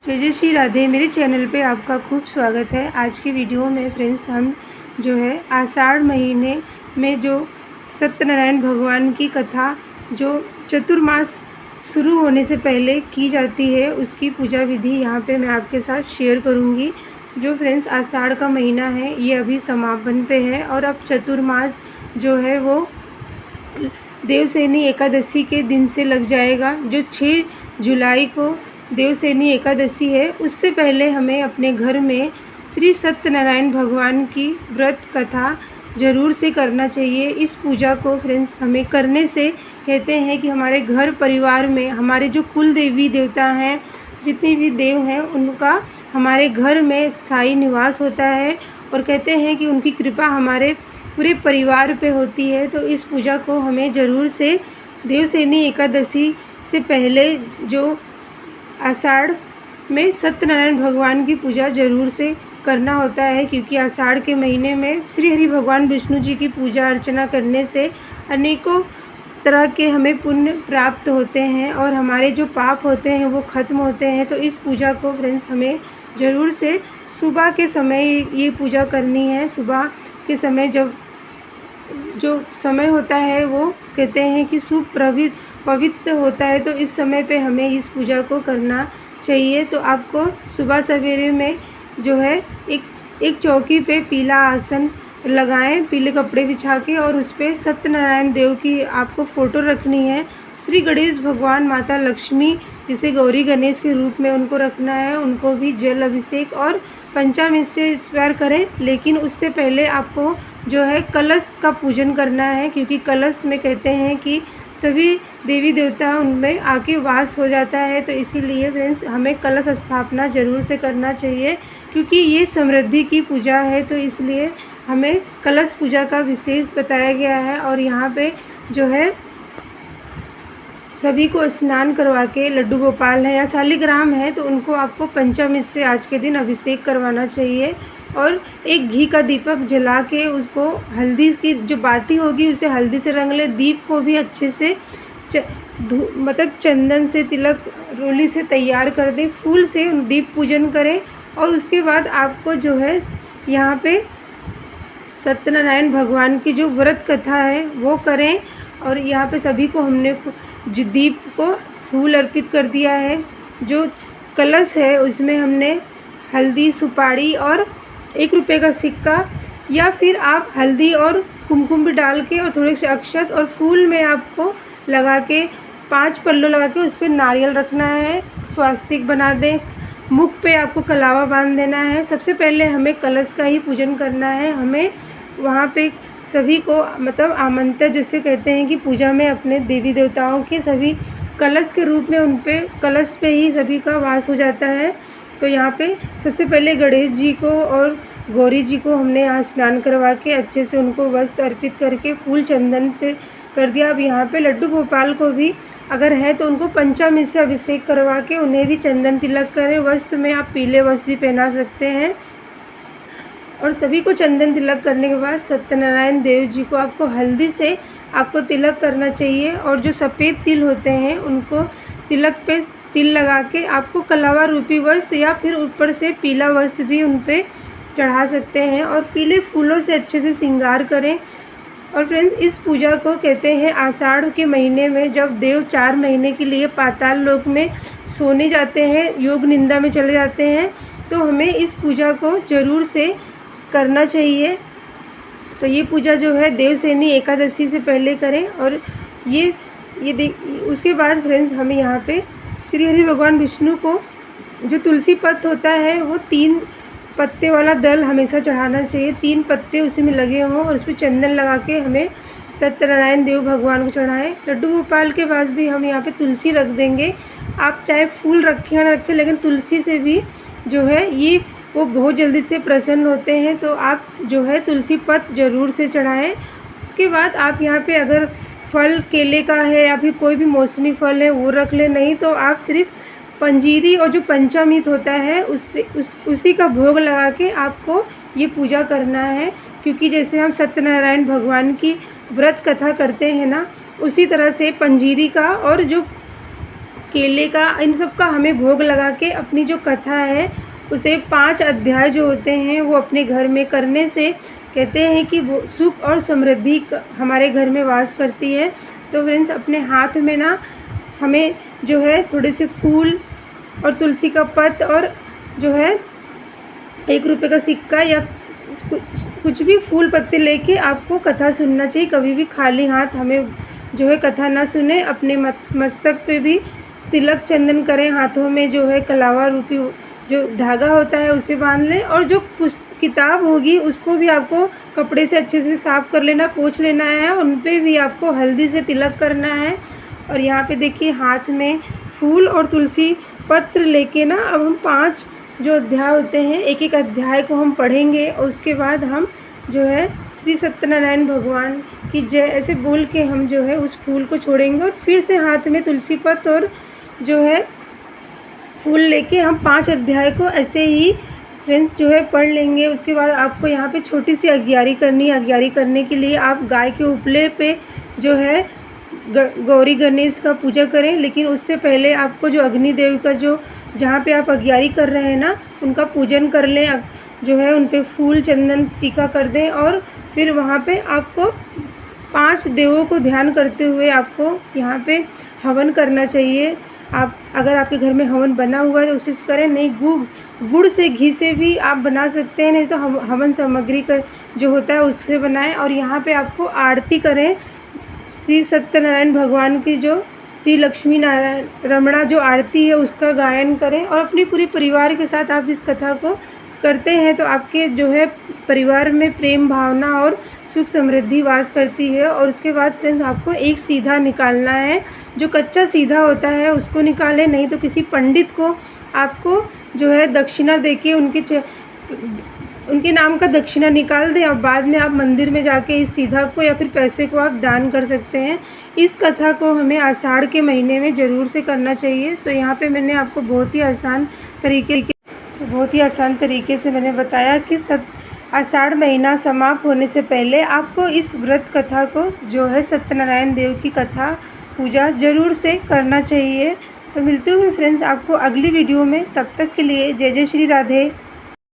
जय जय श्री राधे। मेरे चैनल पे आपका खूब स्वागत है। आज की वीडियो में फ्रेंड्स हम जो है आषाढ़ महीने में जो सत्यनारायण भगवान की कथा जो चतुर्मास शुरू होने से पहले की जाती है उसकी पूजा विधि यहाँ पे मैं आपके साथ शेयर करूँगी। जो फ्रेंड्स आषाढ़ का महीना है ये अभी समापन पे है और अब चतुर्मास जो है वो देवशयनी एकादशी के दिन से लग जाएगा। जो 6 जुलाई को देवशयनी एकादशी है उससे पहले हमें अपने घर में श्री सत्यनारायण भगवान की व्रत कथा ज़रूर से करना चाहिए। इस पूजा को फ्रेंड्स हमें करने से कहते हैं कि हमारे घर परिवार में हमारे जो कुल देवी देवता हैं, जितनी भी देव हैं, उनका हमारे घर में स्थायी निवास होता है और कहते हैं कि उनकी कृपा हमारे पूरे परिवार पे होती है। तो इस पूजा को हमें ज़रूर से देवशयनी एकादशी से पहले जो आषाढ़ में सत्यनारायण भगवान की पूजा ज़रूर से करना होता है, क्योंकि आषाढ़ के महीने में श्री हरि भगवान विष्णु जी की पूजा अर्चना करने से अनेकों तरह के हमें पुण्य प्राप्त होते हैं और हमारे जो पाप होते हैं वो ख़त्म होते हैं। तो इस पूजा को फ्रेंड्स हमें ज़रूर से सुबह के समय ये पूजा करनी है। सुबह के समय जब जो समय होता है वो कहते हैं कि पवित्र होता है, तो इस समय पे हमें इस पूजा को करना चाहिए। तो आपको सुबह सवेरे में जो है एक चौकी पे पीला आसन लगाएं, पीले कपड़े बिछा के, और उस पर सत्यनारायण देव की आपको फ़ोटो रखनी है। श्री गणेश भगवान, माता लक्ष्मी जिसे गौरी गणेश के रूप में उनको रखना है, उनको भी जल अभिषेक और पंचामृत से स्मरण करें। लेकिन उससे पहले आपको जो है कलश का पूजन करना है, क्योंकि कलश में कहते हैं कि सभी देवी देवता उनमें आके वास हो जाता है। तो इसीलिए फ्रेंड्स हमें कलश स्थापना ज़रूर से करना चाहिए, क्योंकि ये समृद्धि की पूजा है। तो इसलिए हमें कलश पूजा का विशेष बताया गया है। और यहाँ पे जो है सभी को स्नान करवा के, लड्डू गोपाल है या शालिग्राम है तो उनको आपको पंचामृत से आज के दिन अभिषेक करवाना चाहिए। और एक घी का दीपक जला के उसको हल्दी की जो बाती होगी उसे हल्दी से रंग ले। दीप को भी अच्छे से मतलब चंदन से, तिलक रोली से तैयार कर दे, फूल से दीप पूजन करें। और उसके बाद आपको जो है यहाँ पे सत्यनारायण भगवान की जो व्रत कथा है वो करें। और यहाँ पे सभी को हमने जो दीप को फूल अर्पित कर दिया है। जो कलश है उसमें हमने हल्दी, सुपारी और 1 रुपये का सिक्का, या फिर आप हल्दी और कुमकुम भी डाल के और थोड़े से अक्षत और फूल में आपको लगा के 5 पल्लू लगा के उस पर नारियल रखना है, स्वास्तिक बना दें। मुख पे आपको कलावा बांध देना है। सबसे पहले हमें कलश का ही पूजन करना है। हमें वहाँ पे सभी को मतलब आमंत्रण जिसे कहते हैं कि पूजा में अपने देवी देवताओं के सभी कलश के रूप में उन पे कलश पे ही सभी का वास हो जाता है। तो यहाँ पे सबसे पहले गणेश जी को और गौरी जी को हमने यहाँ स्नान करवा के अच्छे से उनको वस्त्र अर्पित करके फूल चंदन से कर दिया। अब यहाँ पे लड्डू गोपाल को भी अगर है तो उनको पंचामृत से अभिषेक करवा के उन्हें भी चंदन तिलक करें। वस्त्र में आप पीले वस्त्र भी पहना सकते हैं। और सभी को चंदन तिलक करने के बाद सत्यनारायण देव जी को आपको हल्दी से आपको तिलक करना चाहिए। और जो सफ़ेद तिल होते हैं उनको तिलक पे तिल लगा के आपको कलावा रूपी वस्त्र या फिर ऊपर से पीला वस्त्र भी उन पे चढ़ा सकते हैं और पीले फूलों से अच्छे से श्रृंगार करें। और फ्रेंड्स इस पूजा को कहते हैं आषाढ़ के महीने में जब देव 4 महीने के लिए पाताल लोक में सोने जाते हैं, योग निंदा में चले जाते हैं, तो हमें इस पूजा को ज़रूर से करना चाहिए। तो ये पूजा जो है देवशयनी एकादशी से पहले करें। और उसके बाद फ्रेंड्स हमें यहाँ पे श्री हरि भगवान विष्णु को जो तुलसी पत्र होता है वो 3 पत्ते वाला दल हमेशा चढ़ाना चाहिए। 3 पत्ते उसी में लगे हों और उस पर चंदन लगा के हमें सत्यनारायण देव भगवान को चढ़ाएं। लड्डू गोपाल के पास भी हम यहाँ पे तुलसी रख देंगे। आप चाहे फूल रखें या ना रखें, लेकिन तुलसी से भी जो है ये वो बहुत जल्दी से प्रसन्न होते हैं। तो आप जो है तुलसी पत्र ज़रूर से चढ़ाएं। उसके बाद आप यहाँ पे अगर फल केले का है या फिर कोई भी मौसमी फल है वो रख ले, नहीं तो आप सिर्फ पंजीरी और जो पंचामृत होता है उसी का भोग लगा के आपको ये पूजा करना है। क्योंकि जैसे हम सत्यनारायण भगवान की व्रत कथा करते हैं ना, उसी तरह से पंजीरी का और जो केले का, इन सब का हमें भोग लगा के अपनी जो कथा है उसे 5 अध्याय जो होते हैं वो अपने घर में करने से कहते हैं कि वो सुख और समृद्धि हमारे घर में वास करती है। तो फ्रेंड्स, अपने हाथ में ना हमें जो है थोड़े से फूल और तुलसी का पत्त और जो है 1 रुपये का सिक्का या कुछ भी फूल पत्ते लेके आपको कथा सुनना चाहिए। कभी भी खाली हाथ हमें जो है कथा ना सुने। अपने मस्तक पे भी तिलक चंदन करें, हाथों में जो है कलावा रूपी जो धागा होता है उसे बांध लें, और जो किताब होगी उसको भी आपको कपड़े से अच्छे से साफ़ कर लेना, पोंछ लेना है। उन पे भी आपको हल्दी से तिलक करना है। और यहाँ पे देखिए हाथ में फूल और तुलसी पत्र लेके ना अब हम 5 जो अध्याय होते हैं, एक एक अध्याय को हम पढ़ेंगे और उसके बाद हम जो है श्री सत्यनारायण भगवान की जय ऐसे बोल के हम जो है उस फूल को छोड़ेंगे। और फिर से हाथ में तुलसी पत्र और जो है फूल लेके हम 5 अध्याय को ऐसे ही फ्रेंड्स जो है पढ़ लेंगे। उसके बाद आपको यहाँ पे छोटी सी अग्यारी करनी है। अग्यारी करने के लिए आप गाय के उपले पे जो है गौरी गणेश का पूजा करें, लेकिन उससे पहले आपको जो अग्निदेव का जो जहाँ पे आप अग्यारी कर रहे हैं ना उनका पूजन कर लें, जो है उन पे फूल चंदन टीका कर दें। और फिर वहाँ पे आपको 5 देवों को ध्यान करते हुए आपको यहाँ पे हवन करना चाहिए। आप अगर आपके घर में हवन बना हुआ है तो उसे करें, नहीं गुड़ से घी से भी आप बना सकते हैं, नहीं तो हवन सामग्री का जो होता है उससे बनाएं। और यहाँ पे आपको आरती करें श्री सत्यनारायण भगवान की, जो श्री लक्ष्मी नारायण रमणा जो आरती है उसका गायन करें। और अपनी पूरी परिवार के साथ आप इस कथा को करते हैं तो आपके जो है परिवार में प्रेम भावना और सुख समृद्धि वास करती है। और उसके बाद फ्रेंड्स आपको एक सीधा निकालना है, जो कच्चा सीधा होता है उसको निकालें, नहीं तो किसी पंडित को आपको जो है दक्षिणा देके उनके नाम का दक्षिणा निकाल दें। और बाद में आप मंदिर में जाके इस सीधा को या फिर पैसे को आप दान कर सकते हैं। इस कथा को हमें आषाढ़ के महीने में ज़रूर से करना चाहिए। तो यहाँ पे मैंने आपको बहुत ही आसान तरीके से मैंने बताया कि आषाढ़ महीना समाप्त होने से पहले आपको इस व्रत कथा को जो है सत्यनारायण देव की कथा पूजा ज़रूर से करना चाहिए। तो मिलते हुए फ्रेंड्स आपको अगली वीडियो में, तब तक के लिए जय जय श्री राधे।